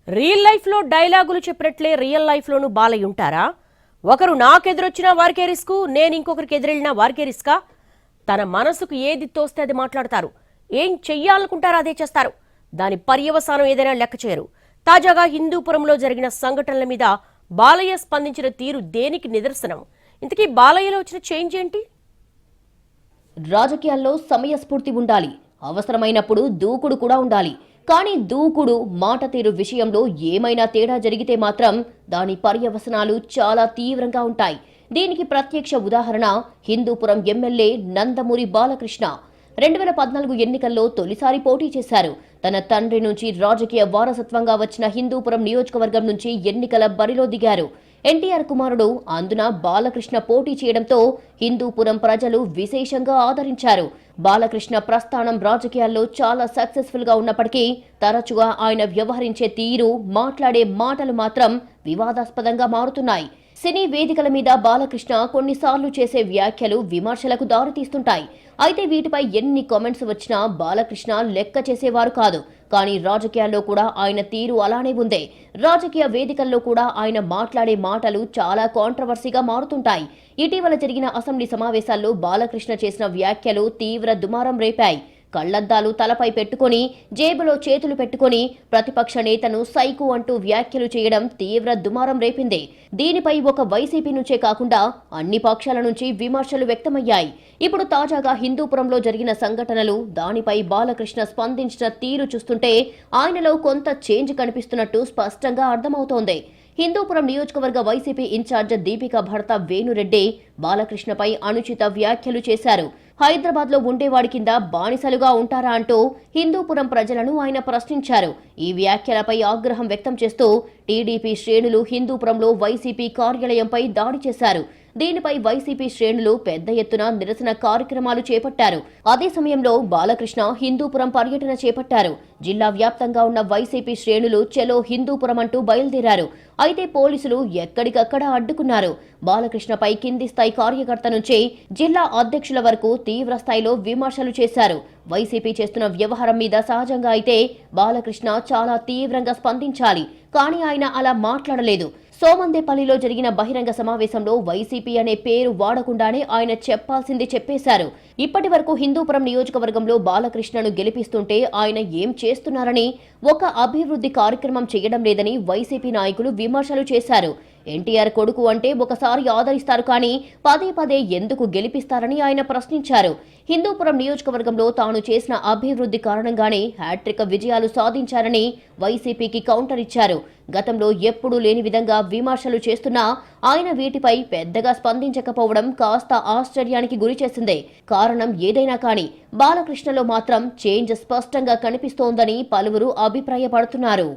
Real లైఫ్లో డైలాగులు చెప్పినట్లే రియల్ లైఫ్లోనూ బాలయ్య ఉంటారా? ఒకరు నాకెదురొచ్చినా వారికే రిస్కు, నేను ఇంకొకరికి ఎదురెళ్ళినా వారికే రిస్కా? తన మనసుకు ఏది తోస్తే అది మాట్లాడతారు. ఏం చెయ్యాలనుకుంటారో అదే చేస్తారు. దాని పర్యవసానం ఏదైనా లెక్క చేయరు. తాజాగా హిందూపురంలో జరిగిన సంఘటనల మీద బాలయ్య స్పందించిన తీరు దేనికి నిదర్శనం? ఇంతకీ బాలయ్యలో వచ్చిన చేంజ్ ఏంటి? రాజకీయాల్లో సమయస్ఫూర్తి ఉండాలి, అవసరమైనప్పుడు దూకుడు కూడా ఉండాలి. కానీ దూకుడు, మాట తీరు విషయంలో ఏమైనా తేడా జరిగితే మాత్రం దాని పర్యవసనాలు చాలా తీవ్రంగా ఉంటాయి. దీనికి ప్రత్యక్ష ఉదాహరణ హిందూపురం ఎమ్మెల్యే నందమూరి బాలకృష్ణ. 2014 ఎన్నికల్లో తొలిసారి పోటీ చేశారు. తన తండ్రి నుంచి రాజకీయ వారసత్వంగా వచ్చిన హిందూపురం నియోజకవర్గం నుంచి ఎన్నికల బరిలో దిగారు. ఎన్టీఆర్ కుమారుడు అందున బాలకృష్ణ పోటీ చేయడంతో హిందూపురం ప్రజలు విశేషంగా ఆదరించారు. బాలకృష్ణ ప్రస్థానం రాజకీయాల్లో చాలా సక్సెస్ఫుల్ గా ఉన్నప్పటికీ తరచుగా ఆయన వ్యవహరించే తీరు, మాట్లాడే మాటలు మాత్రం వివాదాస్పదంగా మారుతున్నాయి. సినీ వేదికల మీద బాలకృష్ణ కొన్నిసార్లు చేసే వ్యాఖ్యలు విమర్శలకు దారితీస్తుంటాయి. అయితే వీటిపై ఎన్ని కామెంట్స్ వచ్చినా బాలకృష్ణ లెక్క చేసేవారు కాదు. కానీ రాజకీయాల్లో కూడా ఆయన తీరు అలానే ఉంది. రాజకీయ వేదికల్లో కూడా ఆయన మాట్లాడే మాటలు చాలా కాంట్రవర్సీగా మారుతుంటాయి. ఇటీవల జరిగిన అసెంబ్లీ సమావేశాల్లో బాలకృష్ణ చేసిన వ్యాఖ్యలు తీవ్ర దుమారం రేపాయి. కళ్లద్దాలు తలపై పెట్టుకుని, జేబులో చేతులు పెట్టుకుని ప్రతిపక్ష నేతను సైకో అంటూ వ్యాఖ్యలు చేయడం తీవ్ర దుమారం రేపింది. దీనిపై ఒక వైసీపీ నుంచే కాకుండా అన్ని పక్షాల నుంచి విమర్శలు వ్యక్తమయ్యాయి. ఇప్పుడు తాజాగా హిందూపురంలో జరిగిన సంఘటనలు, దానిపై బాలకృష్ణ స్పందించిన తీరు చూస్తుంటే ఆయనలో కొంత చేంజ్ కనిపిస్తున్నట్టు స్పష్టంగా అర్థమవుతోంది. హిందూపురం నియోజకవర్గ వైసీపీ ఇన్ఛార్జ్ దీపిక భర్త వేణురెడ్డి బాలకృష్ణపై అనుచిత వ్యాఖ్యలు చేశారు. హైదరాబాద్ లో ఉండేవాడి కింద బానిసలుగా ఉంటారా అంటూ హిందూపురం ప్రజలను ఆయన ప్రశ్నించారు. ఈ వ్యాఖ్యలపై ఆగ్రహం వ్యక్తం చేస్తూ టీడీపీ శ్రేణులు హిందూపురంలో వైసీపీ కార్యాలయంపై దాడి చేశారు. దీనిపై వైసీపీ శ్రేణులు పెద్ద ఎత్తున నిరసన కార్యక్రమాలు చేపట్టారు. అదే సమయంలో బాలకృష్ణ హిందూపురం పర్యటన చేపట్టారు. జిల్లా వ్యాప్తంగా ఉన్న వైసీపీ శ్రేణులు చలో హిందూపురం అంటూ బయలుదేరారు. అయితే పోలీసులు ఎక్కడికక్కడ అడ్డుకున్నారు. బాలకృష్ణపై కింది స్థాయి కార్యకర్త నుంచి జిల్లా అధ్యక్షుల వరకు తీవ్ర స్థాయిలో విమర్శలు చేశారు. వైసీపీ చేస్తున్న వ్యవహారం మీద సహజంగా అయితే బాలకృష్ణ చాలా తీవ్రంగా స్పందించాలి. కానీ ఆయన అలా మాట్లాడలేదు. సోమందేపల్లిలో జరిగిన బహిరంగ సమావేశంలో వైసీపీ అనే పేరు వాడకుండానే ఆయన చెప్పాల్సింది చెప్పేశారు. ఇప్పటి వరకు హిందూపురం నియోజకవర్గంలో బాలకృష్ణను గెలిపిస్తుంటే ఆయన ఏం చేస్తున్నారని, ఒక అభివృద్ధి కార్యక్రమం చేయడం లేదని వైసీపీ నాయకులు విమర్శలు చేశారు. ఎన్టీఆర్ కొడుకు అంటే ఒకసారి ఆదరిస్తారు, కానీ పదే పదే ఎందుకు గెలిపిస్తారని ఆయన ప్రశ్నించారు. హిందూపురం నియోజకవర్గంలో తాను చేసిన అభివృద్ధి కారణంగానే హ్యాట్రిక్ విజయాలు సాధించారని వైసీపీకి కౌంటర్ ఇచ్చారు. గతంలో ఎప్పుడూ లేని విధంగా విమర్శలు చేస్తున్నా ఆయన వీటిపై పెద్దగా స్పందించకపోవడం కాస్త ఆశ్చర్యానికి గురిచేసిందే. కారణం ఏదైనా కానీ బాలకృష్ణలో మాత్రం చేంజ్ స్పష్టంగా కనిపిస్తోందని పలువురు అభిప్రాయపడుతున్నారు.